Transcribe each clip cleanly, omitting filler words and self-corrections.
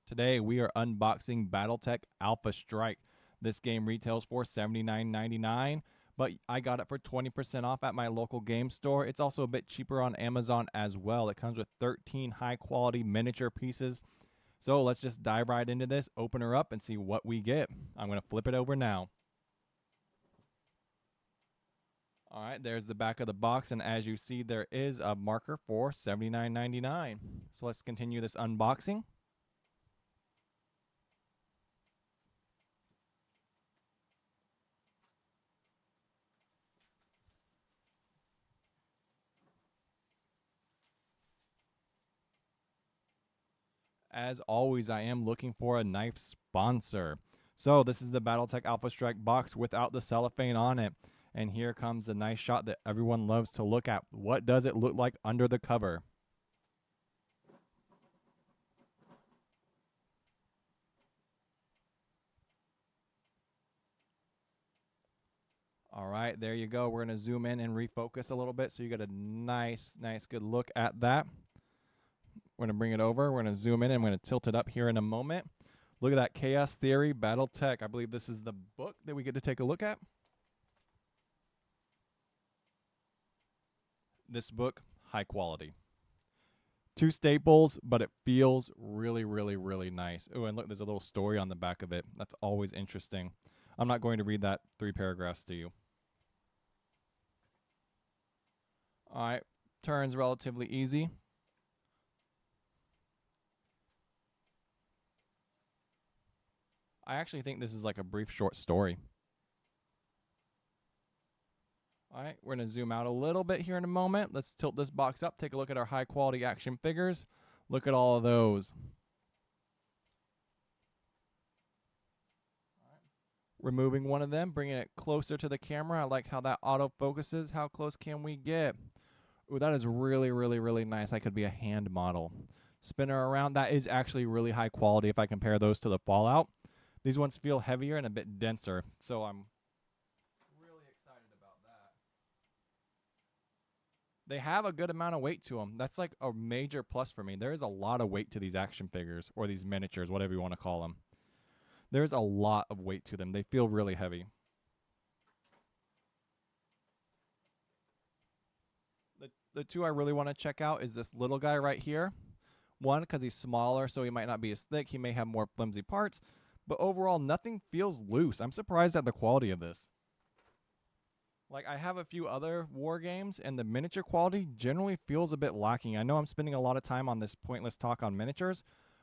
Today we are unboxing BattleTech Alpha Strike. This game retails for $79.99, but I got it for 20% off at my local game store. It's also a bit cheaper on Amazon as well. It comes with 13 high quality miniature pieces. So let's just dive right into this, open her up, and see what we get. I'm going to flip it over now. All right, there's the back of the box, and as you see, there is a marker for $79.99. So let's continue this unboxing. As always, I am looking for a knife sponsor. So this is the BattleTech Alpha Strike box without the cellophane on it. And here comes the nice shot that everyone loves to look at. What does it look like under the cover? All right, there you go. We're going to zoom in and refocus a little bit so you get a nice, good look at that. We're going to bring it over. We're going to zoom in and I'm going to tilt it up here in a moment. Look at that Chaos Theory BattleTech. I believe this is the book that we get to take a look at. This book, high quality. Two staples, but it feels really nice. Oh, and look, there's a little story on the back of it. That's always interesting. I'm not going to read that 3 paragraphs to you. All right, turns relatively easy. I actually think this is like a brief short story. All right, we're going to zoom out a little bit here in a moment. Let's tilt this box up, take a look at our high quality action figures. Look at all of those. Removing one of them, bringing it closer to the camera. I like how that auto focuses. How close can we get? Ooh, that is really nice. That could be a hand model. Spin her around. That is actually really high quality if I compare those to the Fallout. These ones feel heavier and a bit denser, so I'm really excited about that. They have a good amount of weight to them. That's like a major plus for me. There is a lot of weight to these action figures, or these miniatures, whatever you want to call them. There's a lot of weight to them. They feel really heavy. The two I really want to check out is this little guy right here. One, because he's smaller, so he might not be as thick. He may have more flimsy parts. But overall, nothing feels loose. I'm surprised at the quality of this. Like, I have a few other war games, and the miniature quality generally feels a bit lacking. I know I'm spending a lot of time on this pointless talk on miniatures,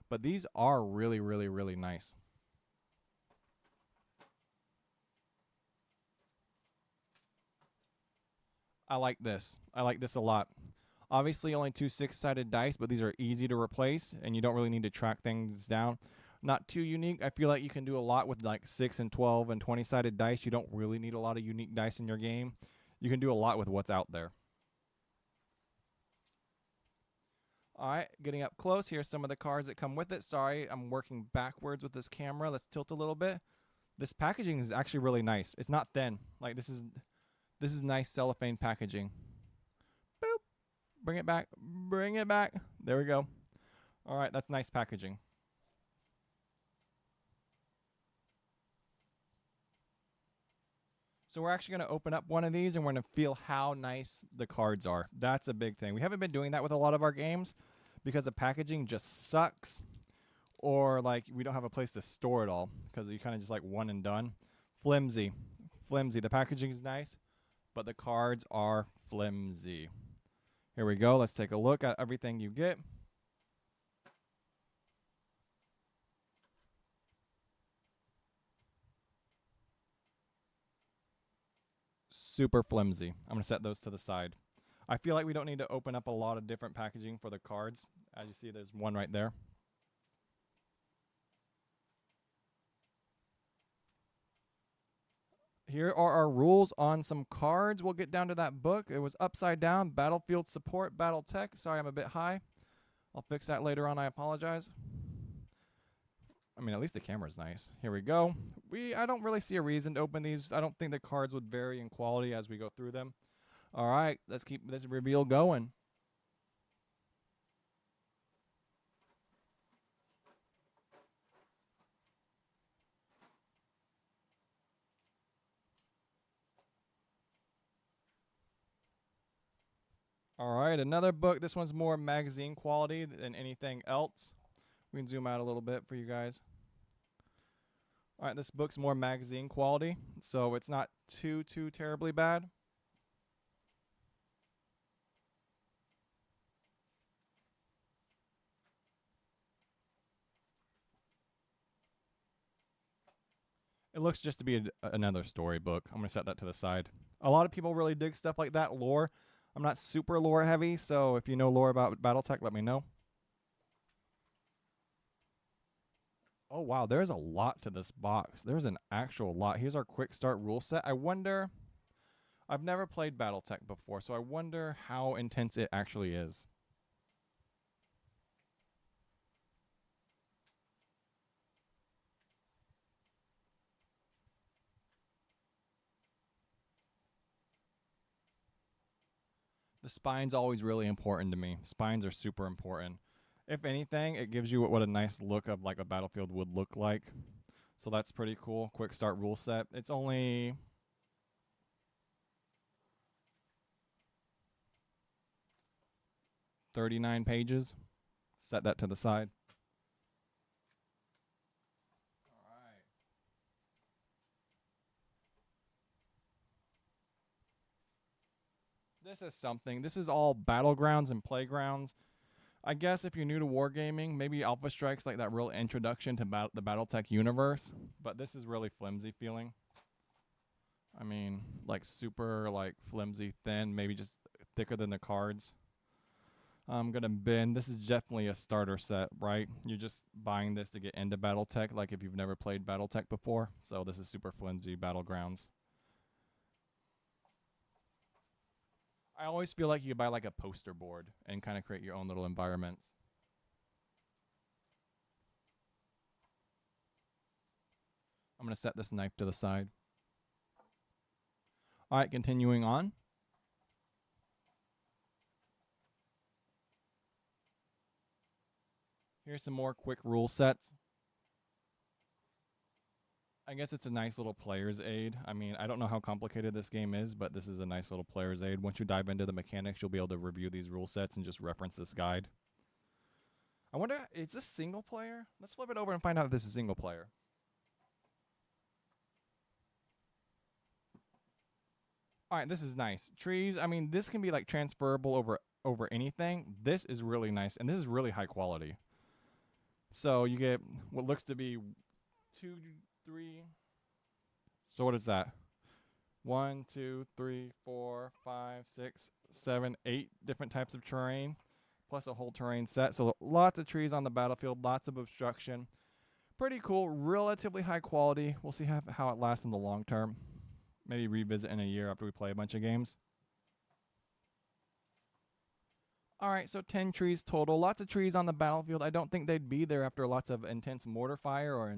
but these are really nice. I like this. I like this a lot. Obviously, only 2 6-sided dice, but these are easy to replace, and you don't really need to track things down. Not too unique. I feel like you can do a lot with like 6 and 12 and 20-sided dice. You don't really need a lot of unique dice in your game. You can do a lot with what's out there. All right, getting up close. Here's some of the cards that come with it. Sorry, I'm working backwards with this camera. Let's tilt a little bit. This packaging is actually really nice. It's not thin. Like, this is nice cellophane packaging. Boop. Bring it back. Bring it back. There we go. All right, that's nice packaging. So we're actually going to open up one of these and we're going to feel how nice the cards are. That's a big thing. We haven't been doing that with a lot of our games because the packaging just sucks, or like we don't have a place to store it all because you kind of just like one and done. Flimsy. The packaging is nice, but the cards are flimsy. Here we go. Let's take a look at everything you get. Super flimsy. I'm going to set those to the side. I feel like we don't need to open up a lot of different packaging for the cards. As you see, there's one right there. Here are our rules on some cards. We'll get down to that book. It was upside down. Battlefield support, BattleTech. Sorry, I'm a bit high. I'll fix that later on. I apologize. I mean, at least the camera's nice. Here we go. I don't really see a reason to open these. I don't think the cards would vary in quality as we go through them. All right, let's keep this reveal going. All right, another book. This one's more magazine quality than anything else. We can zoom out a little bit for you guys. All right, this book's more magazine quality, so it's not too terribly bad. It looks just to be another storybook. I'm going to set that to the side. A lot of people really dig stuff like that, lore. I'm not super lore heavy, so if you know lore about BattleTech, let me know. Oh, wow, there's a lot to this box. There's an actual lot. Here's our quick start rule set. I wonder... I've never played BattleTech before, so I wonder how intense it actually is. The spine's always really important to me. Spines are super important. If anything, it gives you what a nice look of like a battlefield would look like. So that's pretty cool. Quick start rule set. It's only 39 pages. Set that to the side. All right. This is something. This is all battlegrounds and playgrounds. I guess if you're new to wargaming, maybe Alpha Strike's like that real introduction to the BattleTech universe. But this is really flimsy feeling. I mean, like super like flimsy, thin, maybe just thicker than the cards. I'm gonna bin. This is definitely a starter set, right? You're just buying this to get into BattleTech, like if you've never played BattleTech before. So this is super flimsy battlegrounds. I always feel like you buy like a poster board and kind of create your own little environments. I'm gonna set this knife to the side. All right, continuing on. Here's some more quick rule sets. I guess it's a nice little player's aid. I mean, I don't know how complicated this game is, but this is a nice little player's aid. Once you dive into the mechanics, you'll be able to review these rule sets and just reference this guide. I wonder, is this single player? Let's flip it over and find out if this is single player. All right, this is nice. Trees, I mean, this can be like transferable over anything. This is really nice, and this is really high quality. So you get what looks to be 2, 3. So what is that? 1, 2, 3, 4, 5, 6, 7, 8 different types of terrain, plus a whole terrain set. So lots of trees on the battlefield, lots of obstruction. Pretty cool, relatively high quality. We'll see how it lasts in the long term. Maybe revisit in a year after we play a bunch of games. All right, so 10 trees total. Lots of trees on the battlefield. I don't think they'd be there after lots of intense mortar fire or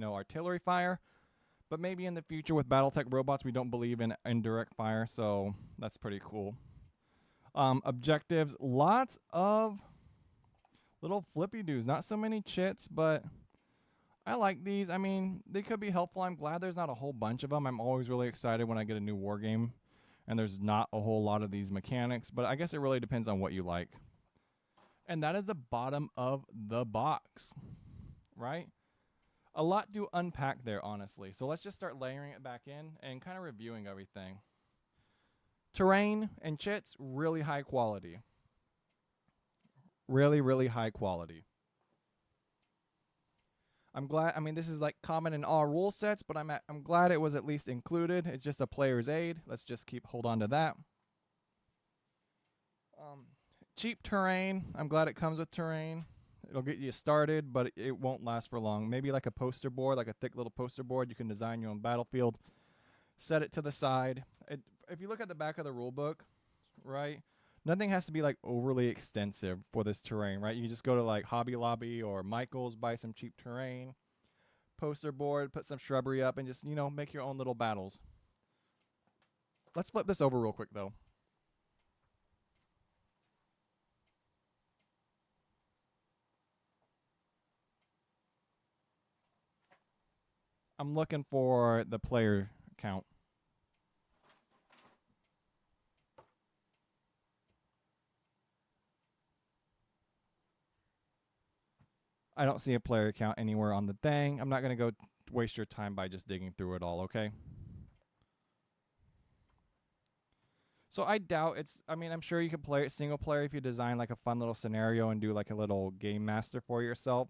artillery fire. But maybe in the future with BattleTech robots, we don't believe in indirect fire, so that's pretty cool. Objectives, lots of little flippy doos. Not so many chits, but I like these. I mean, they could be helpful. I'm glad there's not a whole bunch of them. I'm always really excited when I get a new war game and there's not a whole lot of these mechanics, but I guess it really depends on what you like. And that is the bottom of the box, right? A lot to unpack there, honestly. So let's just start layering it back in and kind of reviewing everything. Terrain and chits, really high quality. Really, really high quality. I'm glad. I mean, this is like common in all rule sets, but I'm glad it was at least included. It's just a player's aid. Let's just hold on to that. Cheap terrain. I'm glad it comes with terrain. It'll get you started, but it won't last for long. Maybe like a poster board, like a thick little poster board. You can design your own battlefield. Set it to the side. If you look at the back of the rule book, right? Nothing has to be like overly extensive for this terrain, right? You just go to like Hobby Lobby or Michael's, buy some cheap terrain, poster board, put some shrubbery up, and just, make your own little battles. Let's flip this over real quick, though. I'm looking for the player count. I don't see a player count anywhere on the thing. I'm not going to go waste your time by just digging through it all, okay? So I doubt it's, I mean, I'm sure you could play it single player if you design like a fun little scenario and do like a little game master for yourself,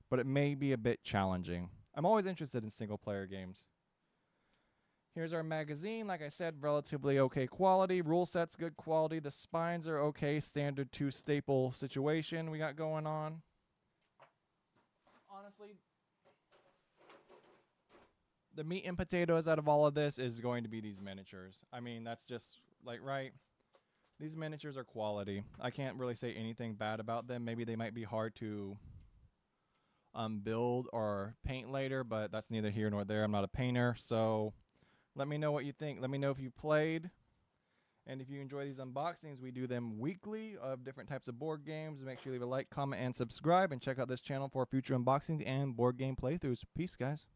but it may be a bit challenging. I'm always interested in single player games. Here's our magazine. Like I said, relatively okay quality. Rule set's good quality. The spines are okay. Standard 2 staple situation we got going on. Honestly, the meat and potatoes out of all of this is going to be these miniatures. I mean, that's just like, right? These miniatures are quality. I can't really say anything bad about them. Maybe they might be hard to build or paint later, but that's neither here nor there. I'm not a painter, so let me know what you think. Let me know if you played. And if you enjoy these unboxings, we do them weekly of different types of board games. Make sure you leave a like, comment, and subscribe. And check out this channel for future unboxings and board game playthroughs. Peace, guys.